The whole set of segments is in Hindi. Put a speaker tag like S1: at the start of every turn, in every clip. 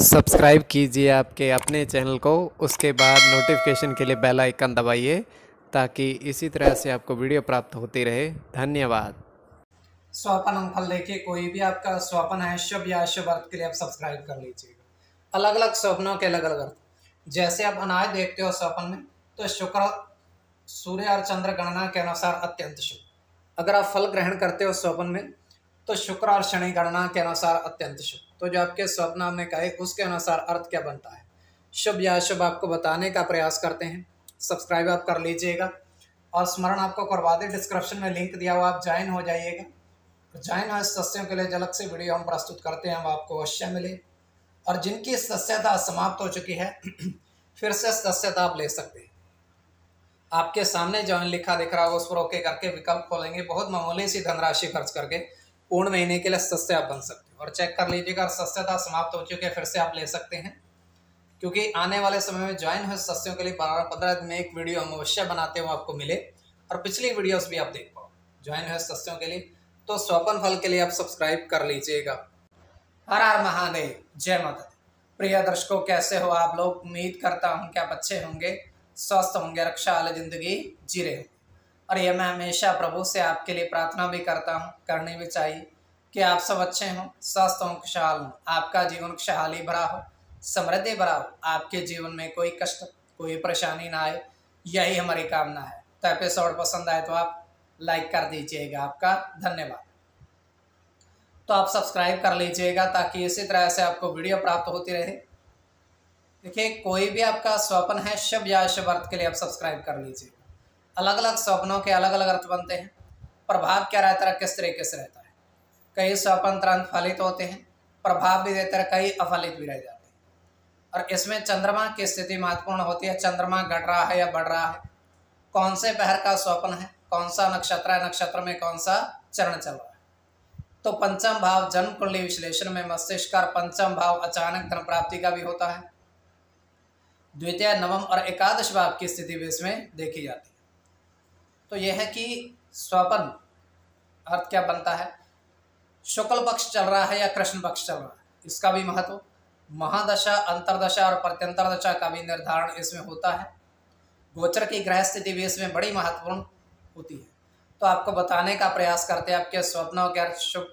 S1: सब्सक्राइब कीजिए आपके अपने चैनल को। उसके बाद नोटिफिकेशन के लिए बेल आइकन दबाइए ताकि इसी तरह से आपको वीडियो प्राप्त होती रहे। धन्यवाद।
S2: स्वपन हम फल देखिए, कोई भी आपका स्वपन है शुभ या अशुभ अर्थ के लिए आप सब्सक्राइब कर लीजिएगा। अलग अलग स्वप्नों के अलग अलग अर्थ। जैसे आप अनाज देखते हो स्वपन में, तो शुक्र सूर्य और चंद्र गणना के अनुसार अत्यंत शुभ। अगर आप फल ग्रहण करते हो स्वपन में, तो शुक्र और शनि गणना के अनुसार अत्यंत शुभ। तो जो आपके स्वप्न हमने कहे उसके अनुसार अर्थ क्या बनता है, शुभ या अशुभ, आपको बताने का प्रयास करते हैं। सब्सक्राइब आप कर लीजिएगा और स्मरण आपको करवा दें, डिस्क्रिप्शन में लिंक दिया हुआ, आप ज्वाइन हो जाइएगा। ज्वाइन हुए सदस्यों के लिए अलग से वीडियो हम प्रस्तुत करते हैं, वो आपको अवश्य मिले। और जिनकी सदस्यता समाप्त हो चुकी है फिर से सदस्यता आप ले सकते हैं। आपके सामने ज्वाइन लिखा दिख रहा होगा, उस पर ओके करके विकल्प खोलेंगे, बहुत मामूली सी धनराशि खर्च करके पूर्ण महीने के लिए सदस्य आप बन सकते हो। और चेक कर लीजिएगा, सदस्यता समाप्त हो चुकी है, फिर से आप ले सकते हैं। क्योंकि आने वाले समय में ज्वाइन हुए सदस्यों के लिए 12-15 दिन में एक वीडियो हम अवश्य बनाते हुए आपको मिले, और पिछली वीडियोस भी आप देख पाओ ज्वाइन हुए सदस्यों के लिए। तो स्वपन फल के लिए आप सब्सक्राइब कर लीजिएगा। हर हर महादेव, जय माता दी। प्रिय दर्शकों, कैसे हो आप लोग? उम्मीद करता हूं कि आप अच्छे होंगे, स्वस्थ होंगे, रक्षा वाली जिंदगी जी रहे होंगे। और ये मैं हमेशा प्रभु से आपके लिए प्रार्थना भी करता हूँ, करनी भी चाहिए, कि आप सब अच्छे हों, स्वस्थ हों, खुशहाल हों, आपका जीवन खुशहाली भरा हो, समृद्धि भरा हो, आपके जीवन में कोई कष्ट कोई परेशानी ना आए, यही हमारी कामना है। तो एपिसोड पसंद आए तो आप लाइक कर दीजिएगा, आपका धन्यवाद। तो आप सब्सक्राइब कर लीजिएगा ताकि इसी तरह से आपको वीडियो प्राप्त होती रहे। देखिए, कोई भी आपका स्वप्न है शुभ या अशुभ अर्थ के लिए आप सब्सक्राइब कर लीजिएगा। अलग अलग स्वप्नों के अलग अलग अर्थ बनते हैं। प्रभाव क्या रहता है, किस तरीके से रहता है। कई स्वप्न तुरंत फलित होते हैं, प्रभाव भी देते हैं, कई अफलित भी रह जाते हैं। और इसमें चंद्रमा की स्थिति महत्वपूर्ण होती है। चंद्रमा घट रहा है या बढ़ रहा है, कौन से पहर का स्वप्न है, कौन सा नक्षत्र है, नक्षत्र में कौन सा चरण चल रहा है। तो पंचम भाव जन्म कुंडली विश्लेषण में मस्तिष्क का पंचम भाव अचानक धन प्राप्ति का भी होता है। द्वितीय, नवम और एकादश भाव की स्थिति भी इसमें देखी जाती है। तो यह है कि स्वपन अर्थ क्या बनता है, शुक्ल पक्ष चल रहा है या कृष्ण पक्ष चल रहा है, इसका भी महत्व। महादशा, अंतरदशा और प्रत्यंतर दशा का भी निर्धारण इसमें होता है। गोचर की ग्रह स्थिति भी इसमें बड़ी महत्वपूर्ण होती है। तो आपको बताने का प्रयास करते हैं आपके स्वप्नों के अर्थ शुभ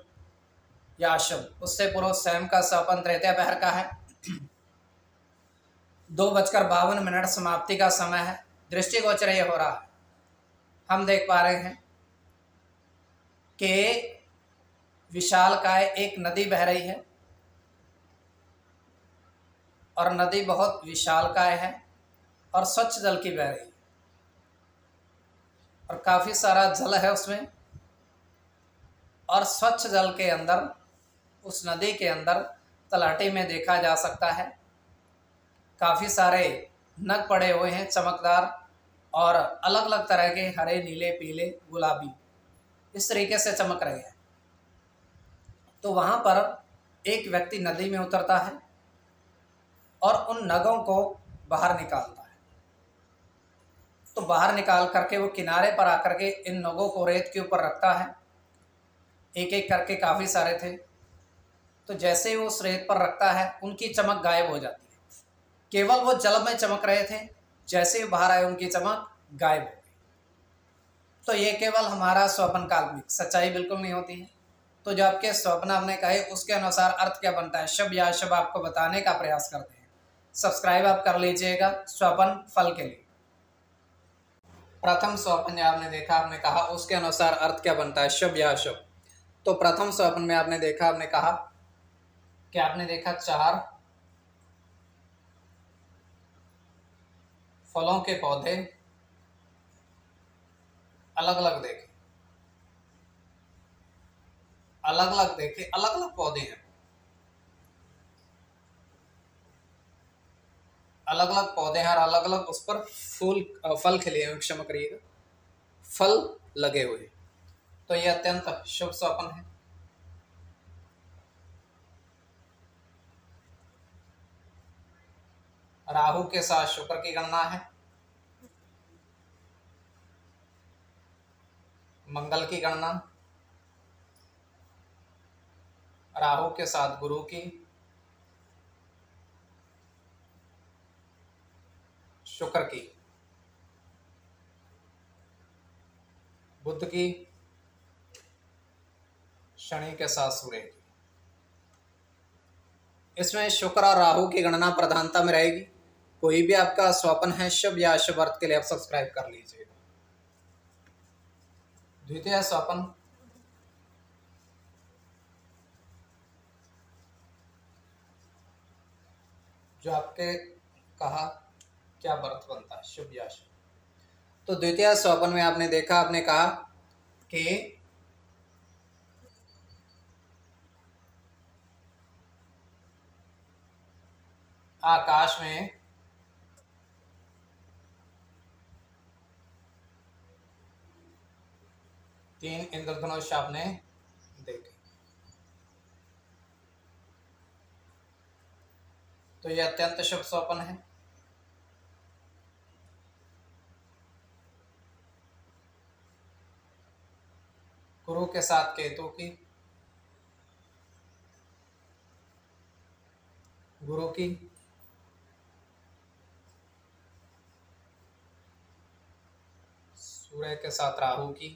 S2: या अशुभ। उससे पूर्व स्वयं का स्वपन तृतीय पहर का है। 2:52 समाप्ति का समय है। दृष्टिगोचर ये हो रहा है, हम देख पा रहे हैं कि विशालकाय एक नदी बह रही है, और नदी बहुत विशालकाय है और स्वच्छ जल की बह रही है, और काफी सारा जल है उसमें। और स्वच्छ जल के अंदर, उस नदी के अंदर तलहटी में देखा जा सकता है काफी सारे नग पड़े हुए हैं, चमकदार और अलग अलग तरह के, हरे, नीले, पीले, गुलाबी, इस तरीके से चमक रहे हैं। तो वहां पर एक व्यक्ति नदी में उतरता है और उन नगों को बाहर निकालता है। तो बाहर निकाल करके वो किनारे पर आकर के इन नगों को रेत के ऊपर रखता है। एक एक करके काफी सारे थे। तो जैसे ही वो उस रेत पर रखता है, उनकी चमक गायब हो जाती है। केवल वो जल में चमक रहे थे, जैसे ही बाहर आए उनकी चमक गायब हो गई। तो ये केवल हमारा स्वप्न काल्पनिक, सच्चाई बिल्कुल नहीं होती है। तो जो आपके स्वप्न हमने कहे उसके अनुसार अर्थ क्या बनता है, शुभ या अशुभ, आपको बताने का प्रयास करते हैं। सब्सक्राइब आप कर लीजिएगा स्वपन फल के लिए। प्रथम स्वप्न जो आपने देखा, आपने कहा उसके अनुसार अर्थ क्या बनता है, शुभ या अशुभ। तो प्रथम स्वप्न में आपने देखा, आपने कहा कि आपने देखा 4 फलों के पौधे अलग अलग देखे, अलग अलग देखे, अलग अलग पौधे हैं, अलग अलग पौधे हैं, और अलग अलग उस पर फूल फल खिले हुए, क्षमा करिएगा, फल लगे हुए। तो यह अत्यंत शुभ स्वप्न है। राहु के साथ शुक्र की गणना है, मंगल की गणना, राहु के साथ गुरु की, शुक्र की, बुध की, शनि के साथ सूर्य की। इसमें शुक्र और राहु की गणना प्रधानता में रहेगी। कोई भी आपका स्वप्न है शुभ या अशुभ अर्थ के लिए आप सब्सक्राइब कर लीजिएगा। द्वितीय स्वप्न, जो आपके कहा क्या व्रत बनता है शुभ या अशुभ। तो द्वितीय स्वप्न में आपने देखा, आपने कहा कि आकाश में तीन इंद्रधनुष आपने देखे। तो यह अत्यंत शुभ स्वप्न है। गुरु के साथ केतु की, गुरु की, सूर्य के साथ राहु की,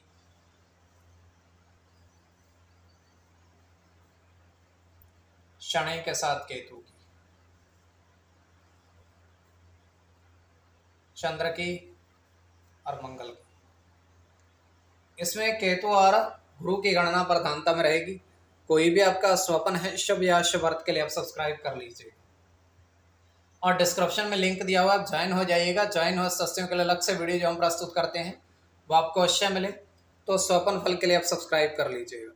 S2: शनि के साथ केतु की, चंद्र की और मंगल की। इसमें केतु और गुरु की गणना प्रधानता में रहेगी। कोई भी आपका स्वप्न है शुभ या अशुभ अर्थ के लिए आप सब्सक्राइब कर लीजिएगा और डिस्क्रिप्शन में लिंक दिया हुआ, आप ज्वाइन हो जाइएगा। ज्वाइन हो सदस्यों के लिए अलग से वीडियो जो हम प्रस्तुत करते हैं वो आपको अवश्य मिले। तो स्वप्न फल के लिए आप सब्सक्राइब कर लीजिएगा।